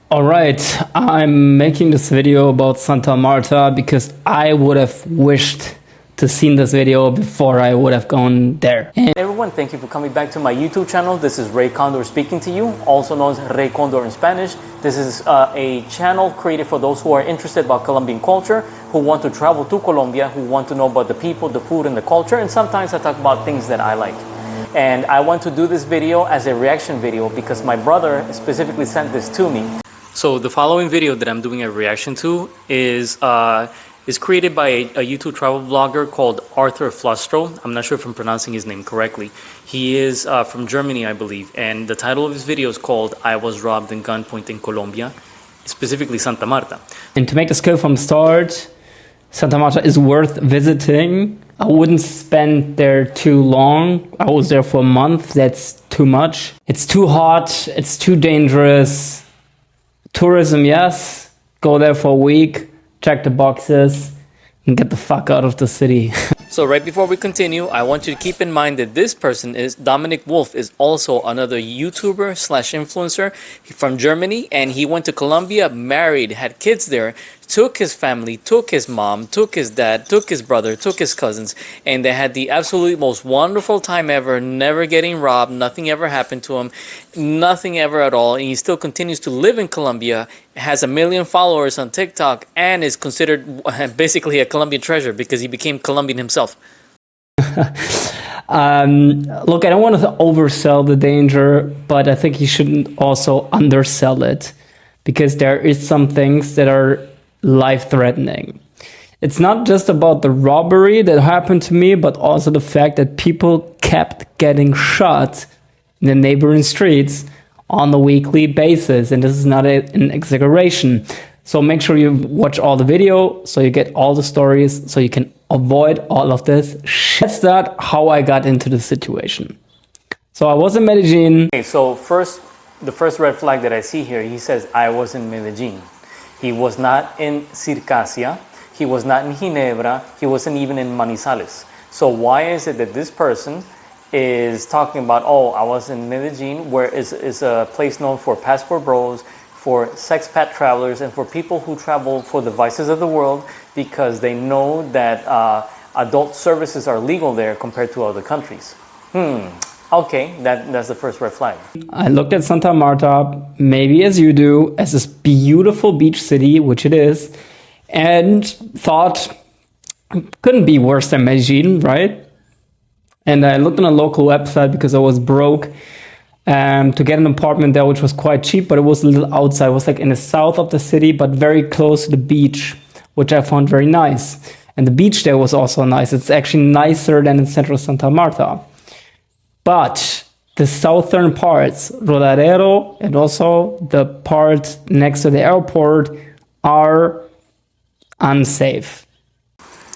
All right, I'm making this video about Santa Marta because I would have wished to seen this video before I would have gone there. Hey everyone, thank you for coming back to my YouTube channel. This is Ray Condor speaking to you, also known as Ray Condor in Spanish. This is a channel created for those who are interested about Colombian culture, who want to travel to Colombia, who want to know about the people, the food, and the culture, and sometimes I talk about things that I like. And I want to do this video as a reaction video because my brother specifically sent this to me. So the following video that I'm doing a reaction to is created by a YouTube travel blogger called Arthur Flustro. I'm not sure if I'm pronouncing his name correctly. He is from Germany, I believe, and the title of his video is called I Was Robbed in Gunpoint in Colombia, specifically Santa Marta. And to make this clear from the start, Santa Marta is worth visiting. I wouldn't spend there too long. I was there for a month. That's too much. It's too hot. It's too dangerous. Tourism, yes. Go there for a week, check the boxes, and get the fuck out of the city. So right before we continue, I want you to keep in mind that this person is Dominic Wolf, is also another YouTuber slash influencer from Germany, and he went to Colombia, married, had kids there, took his family, took his mom, took his dad, took his brother, took his cousins, and they had the absolutely most wonderful time ever, never getting robbed, nothing ever happened to him, nothing ever at all, and he still continues to live in Colombia, has 1 million followers on TikTok, and is considered basically a Colombian treasure because he became Colombian himself. Look, I don't want to oversell the danger, but I think you shouldn't also undersell it because there is some things that are life-threatening. It's not just about the robbery that happened to me, but also the fact that people kept getting shot in the neighboring streets on a weekly basis, and this is not an exaggeration. So make sure you watch all the video so you get all the stories so you can avoid all of this shit. That's not how I got into the situation. So I was in Medellin. Okay, so the first red flag that I see here, he says I was in Medellin. He was not in Circasia, he was not in Ginebra, he wasn't even in Manizales. So why is it that this person is talking about, oh, I was in Medellin, where is a place known for passport bros, for sexpat travelers, and for people who travel for the vices of the world because they know that adult services are legal there compared to other countries. Okay, that's the first red flag. I looked at Santa Marta, maybe as you do, as this beautiful beach city, which it is, and thought couldn't be worse than Medellin, right? And I looked on a local website because I was broke to get an apartment there, which was quite cheap, but it was a little outside. It was like in the south of the city, but very close to the beach, which I found very nice. And the beach there was also nice. It's actually nicer than in central Santa Marta. But the southern parts, Rodadero, and also the part next to the airport are unsafe.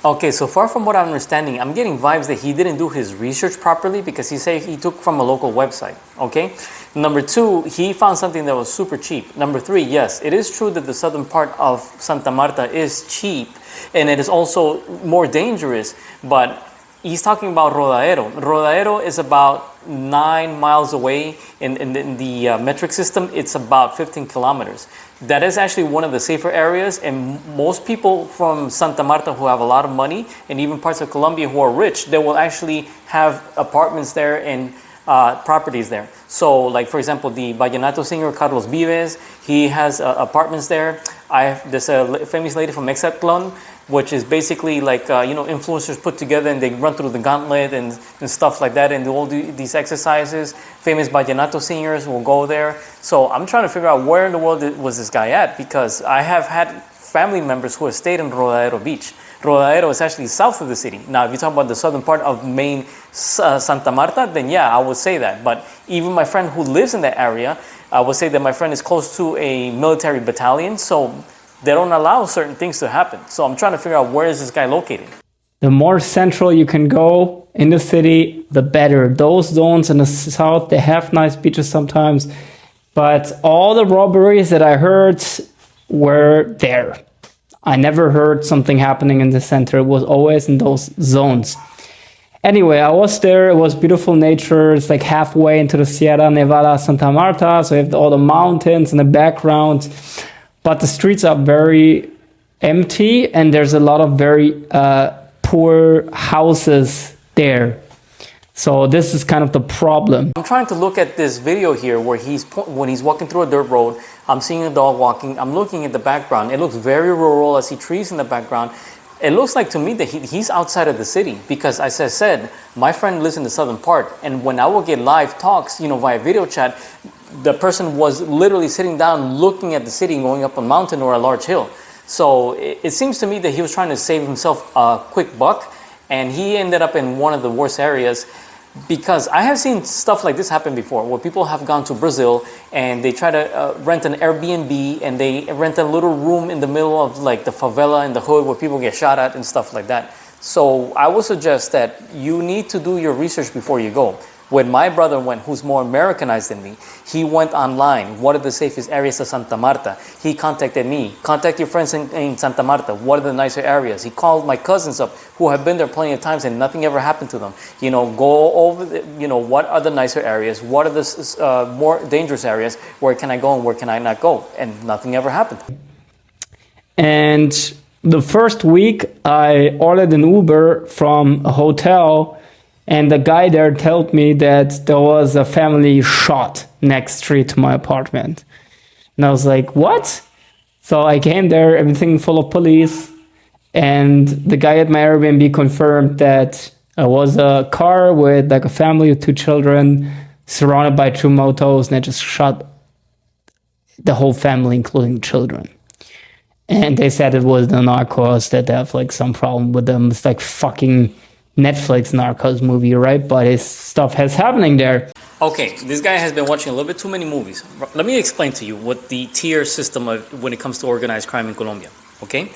Okay, so far from what I'm understanding, I'm getting vibes that he didn't do his research properly because he said he took from a local website, okay? Number two, he found something that was super cheap. Number three, yes, it is true that the southern part of Santa Marta is cheap and it is also more dangerous, but he's talking about Rodadero. Rodadero is about 9 miles away in the metric system. It's about 15 kilometers. That is actually one of the safer areas, and most people from Santa Marta who have a lot of money, and even parts of Colombia who are rich, they will actually have apartments there and properties there. So like, for example, the vallenato singer Carlos Vives, he has apartments there. There's a famous lady from Exatlon, which is basically like, influencers put together and they run through the gauntlet and stuff like that and do all these exercises. Famous vallenato singers will go there. So I'm trying to figure out where in the world was this guy at, because I have had family members who have stayed in Rodadero Beach. Rodadero is actually south of the city. Now, if you talk about the southern part of main Santa Marta, then yeah, I would say that. But even my friend who lives in that area, I would say that my friend is close to a military battalion, so they don't allow certain things to happen. So I'm trying to figure out where is this guy located. The more central you can go in the city, the better. Those zones in the south, they have nice beaches sometimes, but all the robberies that I heard were there. I never heard something happening in the center. It was always in those zones. Anyway, I was there. It was beautiful nature. It's like halfway into the Sierra Nevada, Santa Marta. So you have all the mountains in the background. But the streets are very empty, and there's a lot of very poor houses there. So this is kind of the problem. I'm trying to look at this video here where when he's walking through a dirt road. I'm seeing a dog walking. I'm looking at the background. It looks very rural. I see trees in the background. It looks like to me that he's outside of the city because, as I said, my friend lives in the southern part. And when I will get live talks, via video chat, the person was literally sitting down looking at the city going up a mountain or a large hill. So it seems to me that he was trying to save himself a quick buck, and he ended up in one of the worst areas. Because I have seen stuff like this happen before, where people have gone to Brazil and they try to rent an Airbnb and they rent a little room in the middle of like the favela in the hood where people get shot at and stuff like that. So I would suggest that you need to do your research before you go. When my brother went, who's more Americanized than me, he went online. What are the safest areas of Santa Marta? He contacted me. Contact your friends in Santa Marta. What are the nicer areas? He called my cousins up who have been there plenty of times and nothing ever happened to them. Go over, what are the nicer areas? What are the more dangerous areas? Where can I go and where can I not go? And nothing ever happened. And the first week, I ordered an Uber from a hotel. And the guy there told me that there was a family shot next street to my apartment. And I was like, what? So I came there, everything full of police. And the guy at my Airbnb confirmed that it was a car with like a family with 2 children surrounded by 2 motos. And they just shot the whole family, including children. And they said it was the narcos, that they have like some problem with them. It's like fucking Netflix Narcos movie, right? But his stuff is happening there. Okay, this guy has been watching a little bit too many movies. Let me explain to you what the tier system of when it comes to organized crime in Colombia. Okay,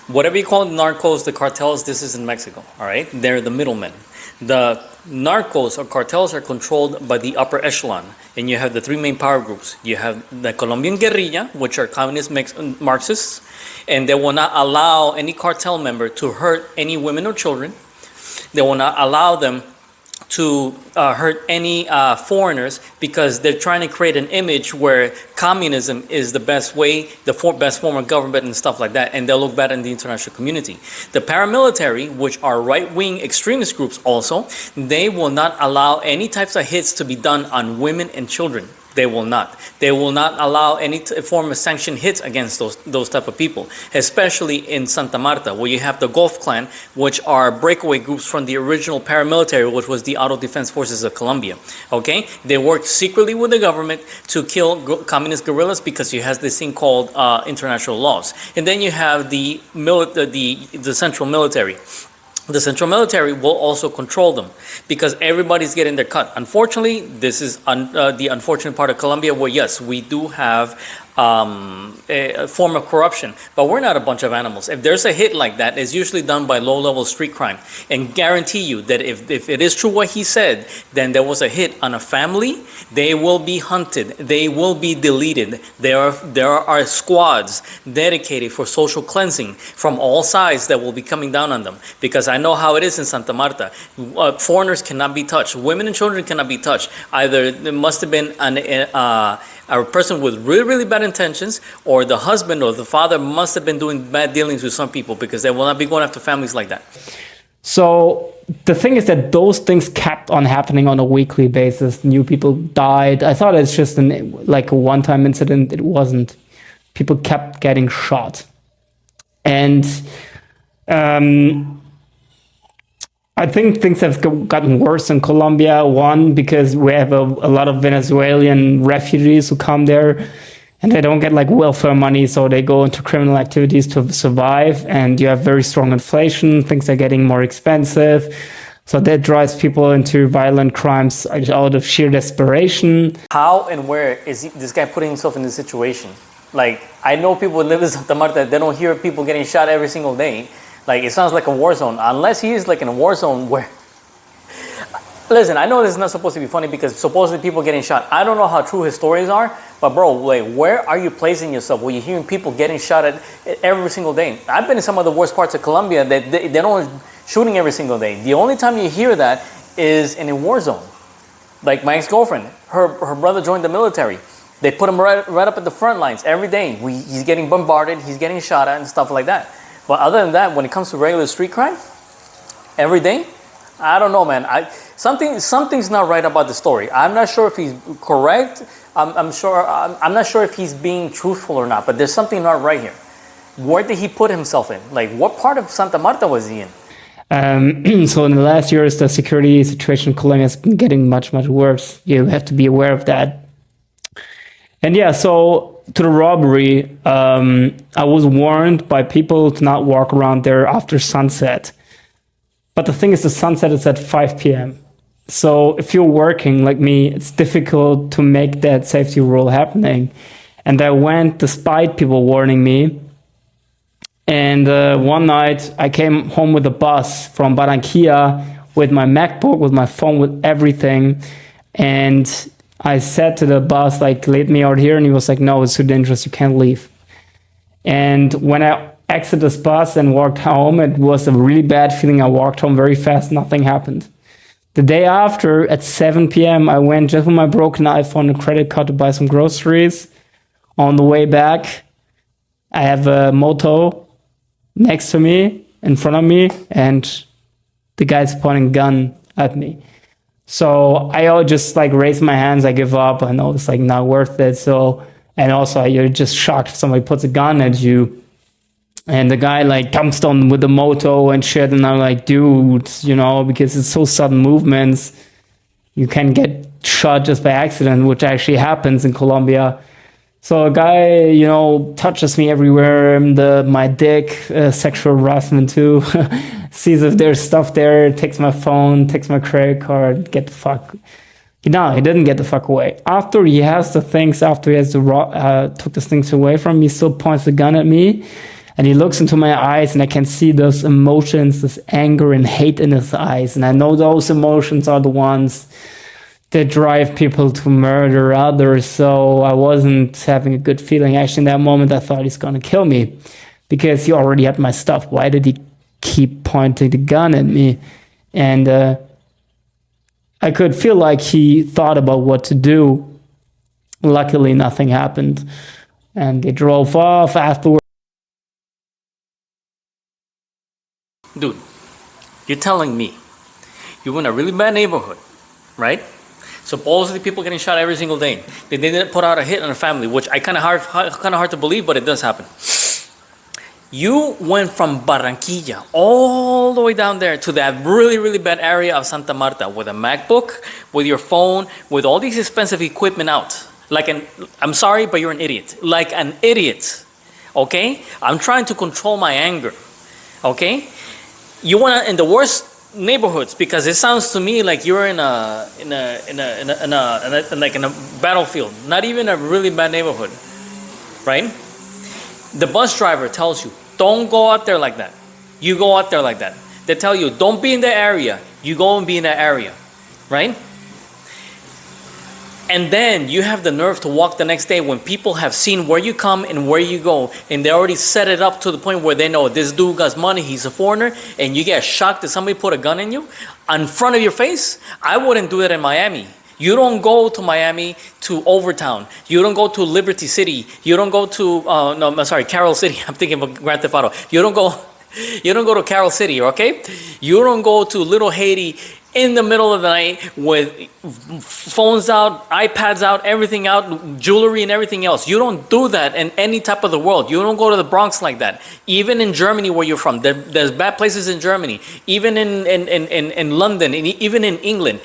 whatever you call it, narcos, the cartels, this is in Mexico. All right, they're the middlemen. The narcos or cartels are controlled by the upper echelon, and you have the 3 main power groups. You have the Colombian guerrilla, which are communist Marxists, and they will not allow any cartel member to hurt any women or children. They will not allow them to hurt any foreigners because they're trying to create an image where communism is the best way, the best form of government and stuff like that, and they'll look bad in the international community. The paramilitary, which are right-wing extremist groups also, they will not allow any types of hits to be done on women and children. They will not. They will not allow any form of sanction hits against those type of people, especially in Santa Marta, where you have the Gulf Clan, which are breakaway groups from the original paramilitary, which was the Auto Defense Forces of Colombia. Okay, they work secretly with the government to kill communist guerrillas because you have this thing called international laws, and then you have the central military. The central military will also control them because everybody's getting their cut. Unfortunately, this is the unfortunate part of Colombia where, yes, we do have a form of corruption, but we're not a bunch of animals. If there's a hit like that, it's usually done by low-level street crime. And guarantee you that if it is true what he said, then there was a hit on a family, they will be hunted. They will be deleted. There are squads dedicated for social cleansing from all sides that will be coming down on them. Because I know how it is in Santa Marta. Foreigners cannot be touched. Women and children cannot be touched. Either there must have been a person with really, really bad intentions, or the husband or the father must have been doing bad dealings with some people because they will not be going after families like that. So the thing is that those things kept on happening on a weekly basis. New people died. I thought it's just like a one-time incident. It wasn't. People kept getting shot. And I think things have gotten worse in Colombia. One, because we have a lot of Venezuelan refugees who come there and they don't get like welfare money, so they go into criminal activities to survive. And you have very strong inflation. Things are getting more expensive. So that drives people into violent crimes out of sheer desperation. How and where is this guy putting himself in this situation? Like, I know people who live in Santa Marta, they don't hear people getting shot every single day. Like, it sounds like a war zone. Unless he is like in a war zone where... Listen, I know this is not supposed to be funny because supposedly people getting shot. I don't know how true his stories are, but bro, like, where are you placing yourself where you're hearing people getting shot at every single day? I've been in some of the worst parts of Colombia that they don't shooting every single day. The only time you hear that is in a war zone. Like my ex-girlfriend, her brother joined the military. They put him right up at the front lines every day. He's getting bombarded, he's getting shot at and stuff like that. But other than that, when it comes to regular street crime, every day, I don't know, man. Something's not right about the story. I'm not sure if he's correct. I'm not sure if he's being truthful or not. But there's something not right here. Where did he put himself in? Like, what part of Santa Marta was he in? So in the last years, the security situation in Colombia has been getting much, much worse. You have to be aware of that. And yeah, so to the robbery, I was warned by people to not walk around there after sunset. But the thing is, the sunset is at 5 p.m. So if you're working like me, it's difficult to make that safety rule happening. And I went despite people warning me. And one night I came home with a bus from Barranquilla with my MacBook, with my phone, with everything. And I said to the bus, like, let me out here. And he was like, no, it's too dangerous. You can't leave. And when I exited this bus and walked home, it was a really bad feeling. I walked home very fast. Nothing happened. The day after, at 7 p.m., I went just with my broken iPhone and credit card to buy some groceries. On the way back, I have a moto next to me, in front of me, and the guy's pointing a gun at me. So I just like raise my hands, I give up. I know it's like not worth it. So, and also you're just shocked if somebody puts a gun at you. And the guy like jumps on with the moto and shit. And I'm like, dude, you know, because it's so sudden movements, you can get shot just by accident, which actually happens in Colombia. So a guy, you know, touches me everywhere, my dick, sexual harassment too, sees if there's stuff there, takes my phone, takes my credit card, get the fuck. No, he didn't get the fuck away. After he has the things, after he has took the things away from me, he still points the gun at me. And he looks into my eyes and I can see those emotions, this anger and hate in his eyes. And I know those emotions are the ones that drive people to murder others. So I wasn't having a good feeling. Actually, in that moment, I thought he's going to kill me because he already had my stuff. Why did he keep pointing the gun at me? And I could feel like he thought about what to do. Luckily, nothing happened. And they drove off afterwards. Dude, you're telling me you're in a really bad neighborhood, right? Supposedly people getting shot every single day. They didn't put out a hit on a family, which I kind of hard to believe, but it does happen. You went from Barranquilla all the way down there to that really, really bad area of Santa Marta with a MacBook, with your phone, with all these expensive equipment out. I'm sorry, but you're an idiot. Like an idiot, okay? I'm trying to control my anger, okay? You went in the worst neighborhoods because it sounds to me like you're in a battlefield, not even a really bad neighborhood, right? The bus driver tells you, don't go out there like that. You go out there like that. They tell you, don't be in that area. You go and be in that area, right? And then you have the nerve to walk the next day when people have seen where you come and where you go, and they already set it up to the point where they know this dude got money, he's a foreigner, and you get shocked that somebody put a gun in you in front of your face. I wouldn't do that in Miami. You don't go to Miami to Overtown. You don't go to Liberty City. You don't go to Carroll City. I'm thinking about Grand Theft Auto. You don't go to Carroll City, okay? You don't go to Little Haiti in the middle of the night with phones out, iPads out, everything out, jewelry and everything else. You don't do that in any type of the world. You don't go to the Bronx like that. Even in Germany where you're from, there's bad places in Germany. Even in London, and even in England.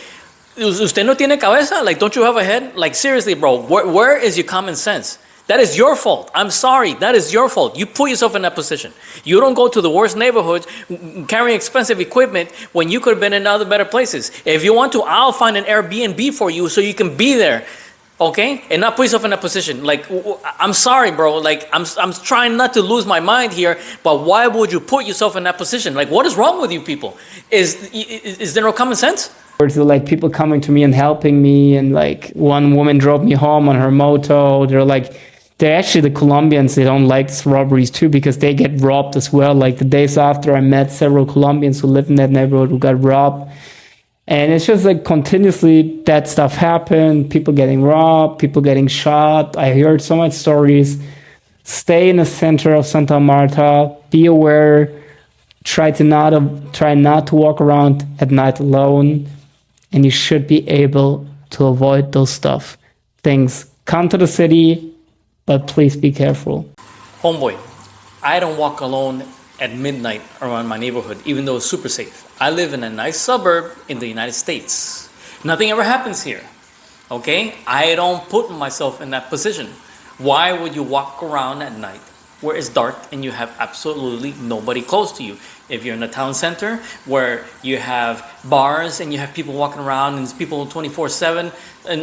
Usted no tiene cabeza? Like, don't you have a head? Like, seriously, bro, where is your common sense? That is your fault. I'm sorry. That is your fault. You put yourself in that position. You don't go to the worst neighborhoods carrying expensive equipment when you could have been in other better places. If you want to, I'll find an Airbnb for you so you can be there, okay? And not put yourself in that position. Like, I'm sorry, bro. Like, I'm trying not to lose my mind here, but why would you put yourself in that position? Like, what is wrong with you people? Is there no common sense? To like people coming to me and helping me, and like one woman drove me home on her moto. They're like They actually, the Colombians, they don't like these robberies too because they get robbed as well. Like the days after, I met several Colombians who live in that neighborhood who got robbed. And it's just like continuously that stuff happened. People getting robbed, people getting shot. I heard so much stories. Stay in the center of Santa Marta. Be aware. Try not to walk around at night alone. And you should be able to avoid those things. Come to the city, but please be careful. Homeboy, I don't walk alone at midnight around my neighborhood, even though it's super safe. I live in a nice suburb in the United States. Nothing ever happens here, okay? I don't put myself in that position. Why would you walk around at night where it's dark and you have absolutely nobody close to you? If you're in a town center where you have bars and you have people walking around and there's people 24/7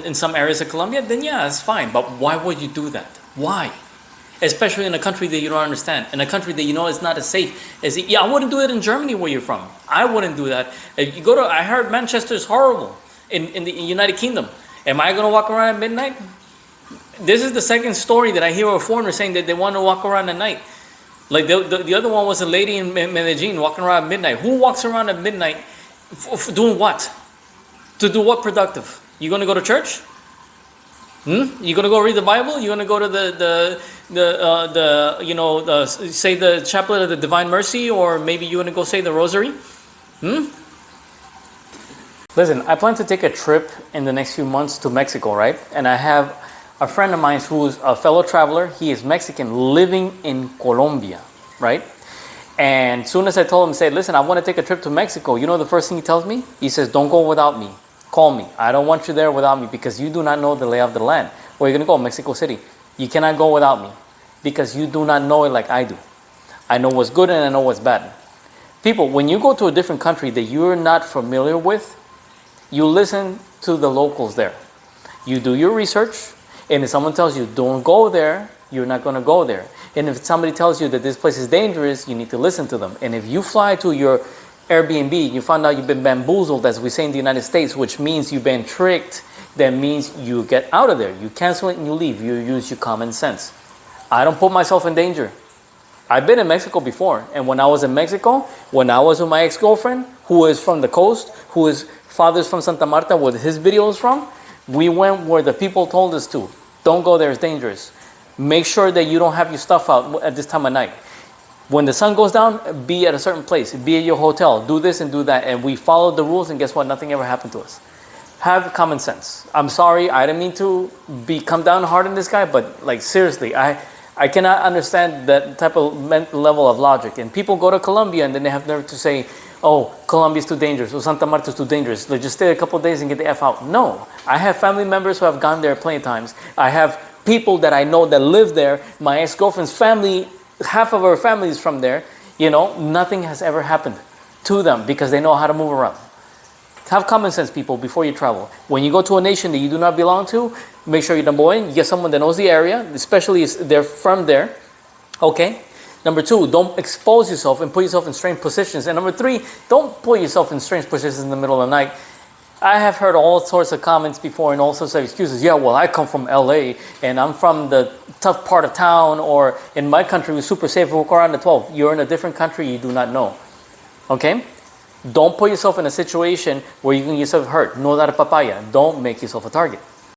in some areas of Colombia, then yeah, it's fine. But why would you do that? Why? Especially in a country that you don't understand, in a country that you know is not as safe as I wouldn't do it in Germany where you're from. I wouldn't do that. If you go to, I heard Manchester is horrible in the United Kingdom. Am I going to walk around at midnight? This is the second story that I hear of foreigners saying that they want to walk around at night. Like the other one was a lady in Medellin walking around at midnight. Who walks around at midnight doing what? To do what productive? You going to go to church? You gonna go read the Bible? You gonna go to say the Chaplet of the Divine Mercy, or maybe you gonna go say the Rosary? Listen, I plan to take a trip in the next few months to Mexico, right? And I have a friend of mine who's a fellow traveler. He is Mexican, living in Colombia, right? And as soon as I told him, say, listen, I want to take a trip to Mexico. You know the first thing he tells me? He says, don't go without me. Call me. I don't want you there without me because you do not know the lay of the land. Where are you going to go? Mexico City. You cannot go without me because you do not know it like I do. I know what's good and I know what's bad. People, when you go to a different country that you're not familiar with, you listen to the locals there. You do your research, and if someone tells you don't go there, you're not going to go there. And if somebody tells you that this place is dangerous, you need to listen to them. And if you fly to your Airbnb, you find out you've been bamboozled, as we say in the United States, which means you've been tricked. That means you get out of there. You cancel it and you leave. You use your common sense. I don't put myself in danger. I've been in Mexico before. And when I was in Mexico, when I was with my ex-girlfriend, who is from the coast, who is father's from Santa Marta, where his video is from, we went where the people told us to. Don't go there, it's dangerous. Make sure that you don't have your stuff out at this time of night. When the sun goes down, be at a certain place, be at your hotel, do this and do that. And we followed the rules, and guess what? Nothing ever happened to us. Have common sense. I'm sorry, I didn't mean to come down hard on this guy, but like seriously, I cannot understand that type of level of logic. And people go to Colombia and then they have nerve to say, oh, Colombia is too dangerous, or Santa Marta is too dangerous. Like, just stay a couple of days and get the F out. No, I have family members who have gone there plenty of times. I have people that I know that live there. My ex-girlfriend's family, half of her family is from there. You know, nothing has ever happened to them because they know how to move around. Have common sense, people, before you travel. When you go to a nation that you do not belong to, make sure you, number one, you get someone that knows the area, especially if they're from there. Okay? Number two, don't expose yourself and put yourself in strange positions. And number three, don't put yourself in strange positions in the middle of the night. I have heard all sorts of comments before and all sorts of excuses. Yeah, well, I come from LA and I'm from the tough part of town, or in my country, we're super safe, we'll go around the 12. You're in a different country, you do not know. Okay? Don't put yourself in a situation where you can get yourself hurt. No dar papaya. Don't make yourself a target.